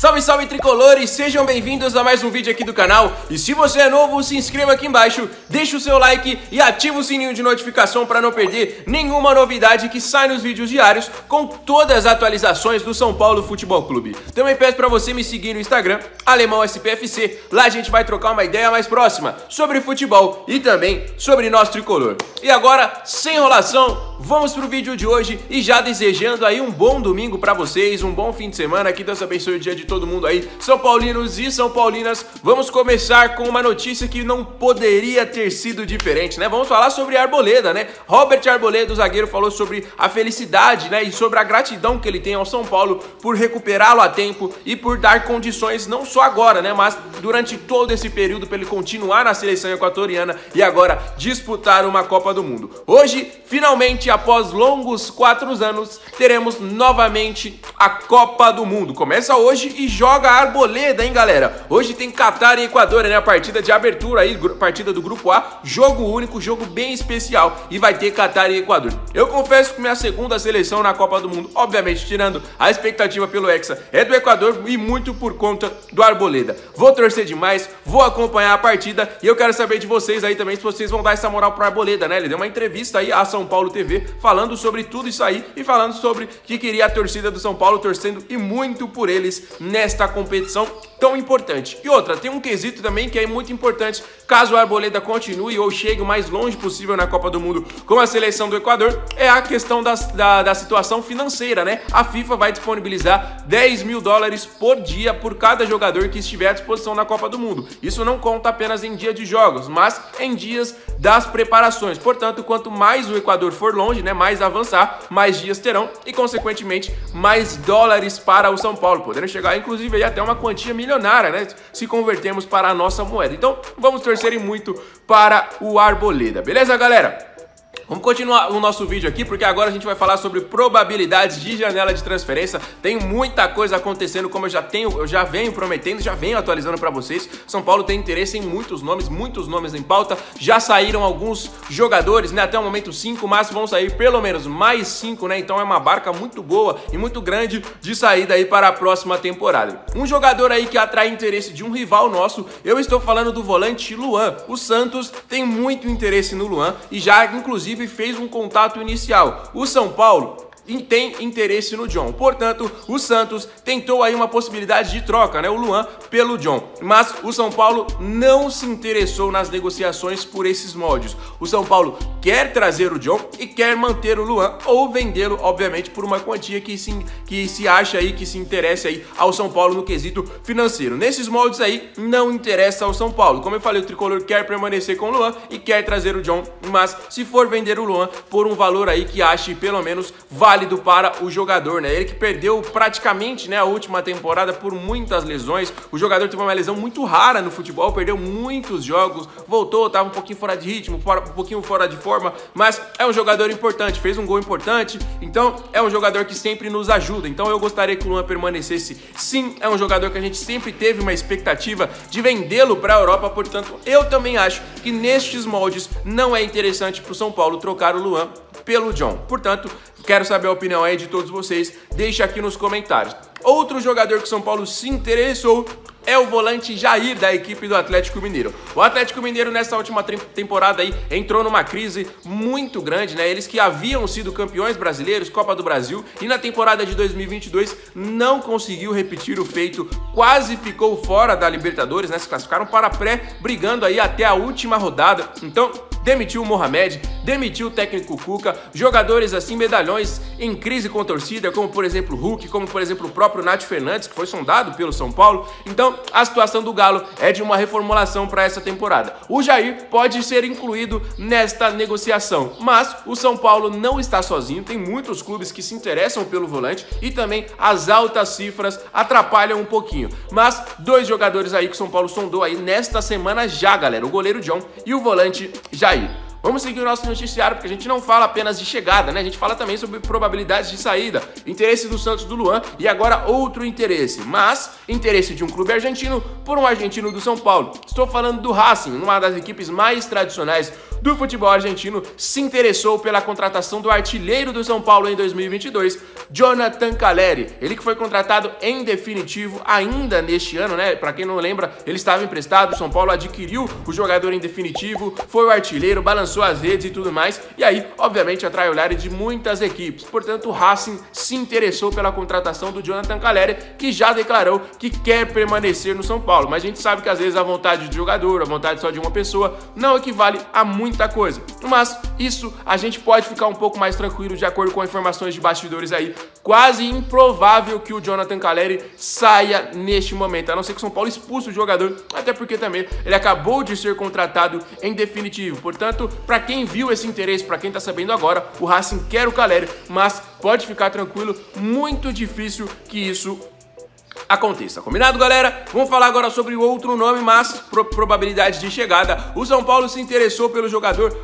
Salve, salve tricolores, sejam bem-vindos a mais um vídeo aqui do canal. E se você é novo, se inscreva aqui embaixo, deixa o seu like e ativa o sininho de notificação para não perder nenhuma novidade que sai nos vídeos diários com todas as atualizações do São Paulo Futebol Clube. Também peço para você me seguir no Instagram, AlemãoSPFC, lá a gente vai trocar uma ideia mais próxima sobre futebol e também sobre nosso tricolor. E agora, sem enrolação, vamos pro vídeo de hoje e já desejando aí um bom domingo para vocês, um bom fim de semana, que Deus abençoe o dia de todo mundo aí, São Paulinos e São Paulinas. Vamos começar com uma notícia que não poderia ter sido diferente, né? Vamos falar sobre Arboleda, né? Robert Arboleda, o zagueiro, falou sobre a felicidade, né? E sobre a gratidão que ele tem ao São Paulo por recuperá-lo a tempo e por dar condições, não só agora, né? Mas durante todo esse período para ele continuar na seleção equatoriana e agora disputar uma Copa do Mundo. Hoje, finalmente, após longos 4 anos, teremos novamente a Copa do Mundo. Começa hoje e joga Arboleda, hein, galera? Hoje tem Catar e Equador, né? A partida de abertura aí, partida do Grupo A, jogo único, jogo bem especial, e vai ter Catar e Equador. Eu confesso que minha segunda seleção na Copa do Mundo, obviamente tirando a expectativa pelo Hexa, é do Equador e muito por conta do Arboleda. Vou torcer demais, vou acompanhar a partida e eu quero saber de vocês aí também se vocês vão dar essa moral pro Arboleda, né? Ele deu uma entrevista aí à São Paulo TV falando sobre tudo isso aí e falando sobre que queria a torcida do São Paulo torcendo e muito por eles nesta competição tão importante. E outra, tem um quesito também que é muito importante, caso o Arboleda continue ou chegue o mais longe possível na Copa do Mundo com a seleção do Equador, é a questão da situação financeira, né? A FIFA vai disponibilizar 10 mil dólares por dia por cada jogador que estiver à disposição na Copa do Mundo. Isso não conta apenas em dia de jogos, mas em dias das preparações. Portanto, quanto mais o Equador for longe, né, mais avançar, mais dias terão e, consequentemente, mais dólares para o São Paulo, podendo chegar, inclusive, aí até uma quantia milionária, né, se convertermos para a nossa moeda. Então, vamos torcer muito para o Arboleda. Beleza, galera? Vamos continuar o nosso vídeo aqui, porque agora a gente vai falar sobre probabilidades de janela de transferência. Tem muita coisa acontecendo, como eu já venho prometendo, já venho atualizando para vocês. São Paulo tem interesse em muitos nomes em pauta. Já saíram alguns jogadores, né? Até o momento 5, mas vão sair pelo menos mais 5, né? Então é uma barca muito boa e muito grande de saída aí para a próxima temporada. Um jogador aí que atrai interesse de um rival nosso, eu estou falando do volante Luan. O Santos tem muito interesse no Luan e já, inclusive, fez um contato inicial. O São Paulo tem interesse no John, portanto o Santos tentou aí uma possibilidade de troca, né, o Luan pelo John, mas o São Paulo não se interessou nas negociações por esses moldes. O São Paulo quer trazer o John e quer manter o Luan ou vendê-lo, obviamente, por uma quantia que se acha aí, que se interessa aí ao São Paulo no quesito financeiro. Nesses moldes aí não interessa ao São Paulo. Como eu falei, o tricolor quer permanecer com o Luan e quer trazer o John, mas se for vender o Luan por um valor aí que ache pelo menos válido para o jogador, né? Ele que perdeu praticamente, né, a última temporada por muitas lesões. O jogador teve uma lesão muito rara no futebol, perdeu muitos jogos, voltou, estava um pouquinho fora de ritmo, um pouquinho fora de forma, mas é um jogador importante, fez um gol importante, então é um jogador que sempre nos ajuda. Então eu gostaria que o Luan permanecesse. Sim, é um jogador que a gente sempre teve uma expectativa de vendê-lo para a Europa, portanto eu também acho que nestes moldes não é interessante para o São Paulo trocar o Luan pelo John. Portanto, quero saber a opinião aí de todos vocês, deixa aqui nos comentários. Outro jogador que o São Paulo se interessou é o volante Jair, da equipe do Atlético Mineiro. O Atlético Mineiro nessa última temporada aí entrou numa crise muito grande, né? Eles que haviam sido campeões brasileiros, Copa do Brasil, e na temporada de 2022 não conseguiu repetir o feito, quase ficou fora da Libertadores, né? Se classificaram para pré, brigando aí até a última rodada. Então, demitiu o Mohamed, demitiu o técnico Cuca, jogadores assim, medalhões em crise com torcida, como por exemplo o Hulk, como por exemplo o próprio Nath Fernandes, que foi sondado pelo São Paulo. Então a situação do Galo é de uma reformulação para essa temporada. O Jair pode ser incluído nesta negociação, mas o São Paulo não está sozinho, tem muitos clubes que se interessam pelo volante e também as altas cifras atrapalham um pouquinho. Mas 2 jogadores aí que o São Paulo sondou aí nesta semana já, galera, o goleiro John e o volante Jair. Vamos seguir o nosso noticiário, porque a gente não fala apenas de chegada, né? A gente fala também sobre probabilidades de saída, interesse do Santos do Luan e agora outro interesse, mas interesse de um clube argentino por um argentino do São Paulo. Estou falando do Racing, uma das equipes mais tradicionais do futebol argentino se interessou pela contratação do artilheiro do São Paulo em 2022, Jonathan Calleri. Ele que foi contratado em definitivo ainda neste ano, né? Para quem não lembra, ele estava emprestado, o São Paulo adquiriu o jogador em definitivo, foi o artilheiro, balançou as redes e tudo mais, e aí, obviamente, atrai olhares de muitas equipes. Portanto, o Racing se interessou pela contratação do Jonathan Calleri, que já declarou que quer permanecer no São Paulo. Mas a gente sabe que às vezes a vontade de jogador, a vontade só de uma pessoa, não equivale a muita coisa. Mas isso a gente pode ficar um pouco mais tranquilo de acordo com informações de bastidores aí. Quase improvável que o Jonathan Calleri saia neste momento, a não ser que o São Paulo expulse o jogador, até porque também ele acabou de ser contratado em definitivo. Portanto, para quem viu esse interesse, para quem tá sabendo agora, o Racing quer o Calleri, mas pode ficar tranquilo, muito difícil que isso aconteça. Combinado, galera? Vamos falar agora sobre o outro nome, mas probabilidade de chegada. O São Paulo se interessou pelo jogador,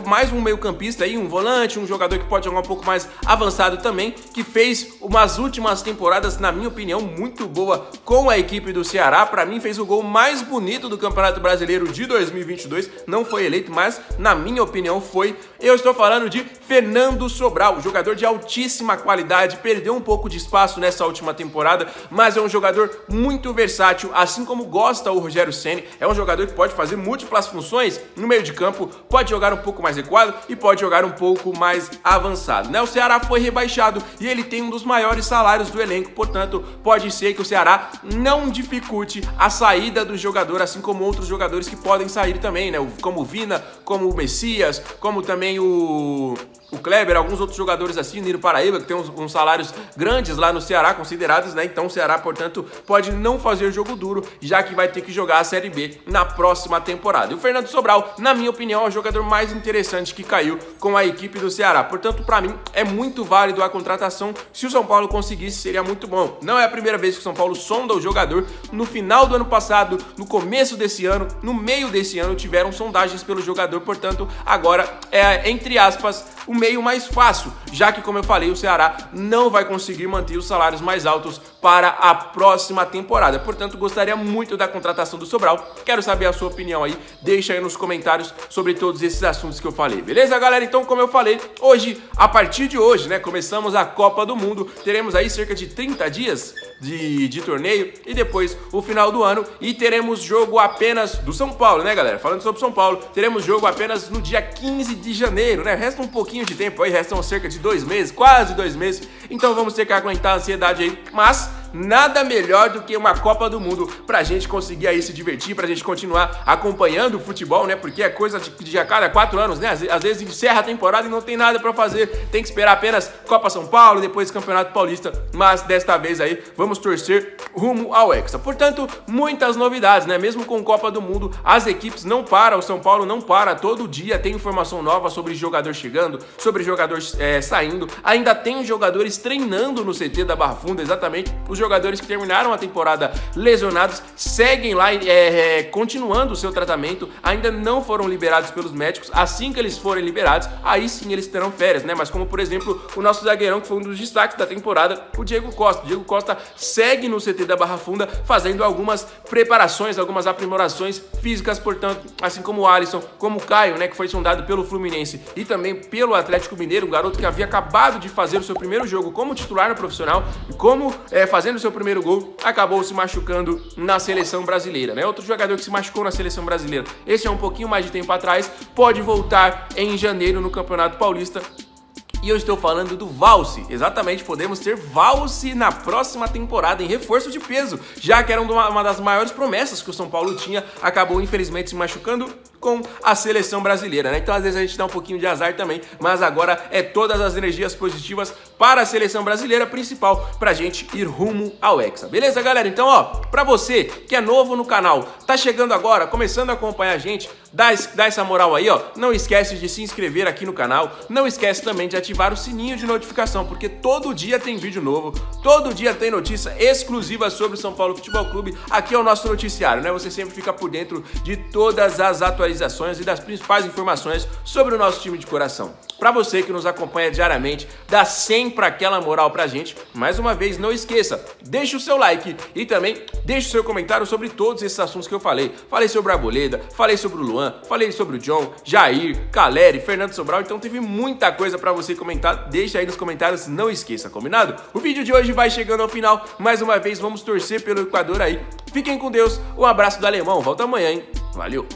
mais um meio-campista aí, um volante, um jogador que pode jogar um pouco mais avançado também, que fez umas últimas temporadas, na minha opinião, muito boa com a equipe do Ceará. Para mim, fez o gol mais bonito do Campeonato Brasileiro de 2022. Não foi eleito, mas na minha opinião foi. Eu estou falando de Fernando Sobral, jogador de altíssima qualidade, perdeu um pouco de espaço nessa última temporada, mas é um jogador muito versátil, assim como gosta o Rogério Ceni. É um jogador que pode fazer múltiplas funções no meio de campo, pode jogar um pouco mais recuado e pode jogar um pouco mais avançado, né? O Ceará foi rebaixado e ele tem um dos maiores salários do elenco, portanto, pode ser que o Ceará não dificulte a saída do jogador, assim como outros jogadores que podem sair também, né? Como o Vina, como o Messias, como também o Kleber, alguns outros jogadores assim, Niro Paraíba, que tem uns salários grandes lá no Ceará, considerados, né? Então o Ceará, portanto, pode não fazer jogo duro, já que vai ter que jogar a Série B na próxima temporada. E o Fernando Sobral, na minha opinião, é o jogador mais interessante que caiu com a equipe do Ceará. Portanto, para mim, é muito válido a contratação. Se o São Paulo conseguisse, seria muito bom. Não é a primeira vez que o São Paulo sonda o jogador. No final do ano passado, no começo desse ano, no meio desse ano, tiveram sondagens pelo jogador. Portanto, agora é, entre aspas, o meio mais fácil, já que, como eu falei, o Ceará não vai conseguir manter os salários mais altos para a próxima temporada. Portanto, gostaria muito da contratação do Sobral. Quero saber a sua opinião aí, deixa aí nos comentários sobre todos esses assuntos que eu falei, beleza, galera? Então, como eu falei, hoje, a partir de hoje, né, começamos a Copa do Mundo, teremos aí cerca de 30 dias de torneio e depois o final do ano, e teremos jogo apenas do São Paulo, né, galera? Falando sobre São Paulo, teremos jogo apenas no dia 15 de janeiro, né? Resta um pouquinho de tempo aí, restam cerca de 2 meses, quase 2 meses, então vamos ter que aguentar a ansiedade aí, mas nada melhor do que uma Copa do Mundo pra gente conseguir aí se divertir, pra gente continuar acompanhando o futebol, né? Porque é coisa de a cada 4 anos, né? Às vezes encerra a temporada e não tem nada pra fazer, tem que esperar apenas Copa São Paulo, depois Campeonato Paulista, mas desta vez aí vamos torcer rumo ao Hexa. Portanto, muitas novidades, né? Mesmo com Copa do Mundo, as equipes não param, o São Paulo não para, todo dia tem informação nova sobre jogador chegando, sobre jogador saindo, ainda tem jogadores treinando no CT da Barra Funda, exatamente. Os jogadores que terminaram a temporada lesionados seguem lá continuando o seu tratamento, ainda não foram liberados pelos médicos. Assim que eles forem liberados, aí sim eles terão férias, né? Mas como, por exemplo, o nosso zagueirão, que foi um dos destaques da temporada, o Diego Costa. O Diego Costa segue no CT da Barra Funda, fazendo algumas preparações, algumas aprimorações físicas, portanto, assim como o Alisson, como o Caio, né, que foi sondado pelo Fluminense e também pelo Atlético Mineiro, um garoto que havia acabado de fazer o seu primeiro jogo como titular no profissional, como fazendo o seu primeiro gol, acabou se machucando na seleção brasileira, né? Outro jogador que se machucou na seleção brasileira, esse é um pouquinho mais de tempo atrás, pode voltar em janeiro no Campeonato Paulista. E eu estou falando do Valse, exatamente, podemos ter Valse na próxima temporada em reforço de peso, já que era uma das maiores promessas que o São Paulo tinha, acabou infelizmente se machucando com a seleção brasileira, né? Então às vezes a gente dá um pouquinho de azar também, mas agora é todas as energias positivas para a seleção brasileira, principal pra gente ir rumo ao Hexa, beleza, galera? Então, ó, pra você que é novo no canal, tá chegando agora, começando a acompanhar a gente, dá essa moral aí, ó, não esquece de se inscrever aqui no canal, não esquece também de ativar o sininho de notificação, porque todo dia tem vídeo novo, todo dia tem notícia exclusiva sobre o São Paulo Futebol Clube, aqui é o nosso noticiário, né? Você sempre fica por dentro de todas as atualizações e das principais informações sobre o nosso time de coração. Pra você que nos acompanha diariamente, dá sempre aquela moral pra gente. Mais uma vez, não esqueça, deixa o seu like e também deixa o seu comentário sobre todos esses assuntos que eu falei. Falei sobre a Arboleda, falei sobre o Luan, Luan, falei sobre o John, Jair, Caleri, Fernando Sobral, então teve muita coisa pra você comentar, deixa aí nos comentários, não esqueça, combinado? O vídeo de hoje vai chegando ao final, mais uma vez vamos torcer pelo Equador aí. Fiquem com Deus, um abraço do Alemão, volta amanhã, hein? Valeu!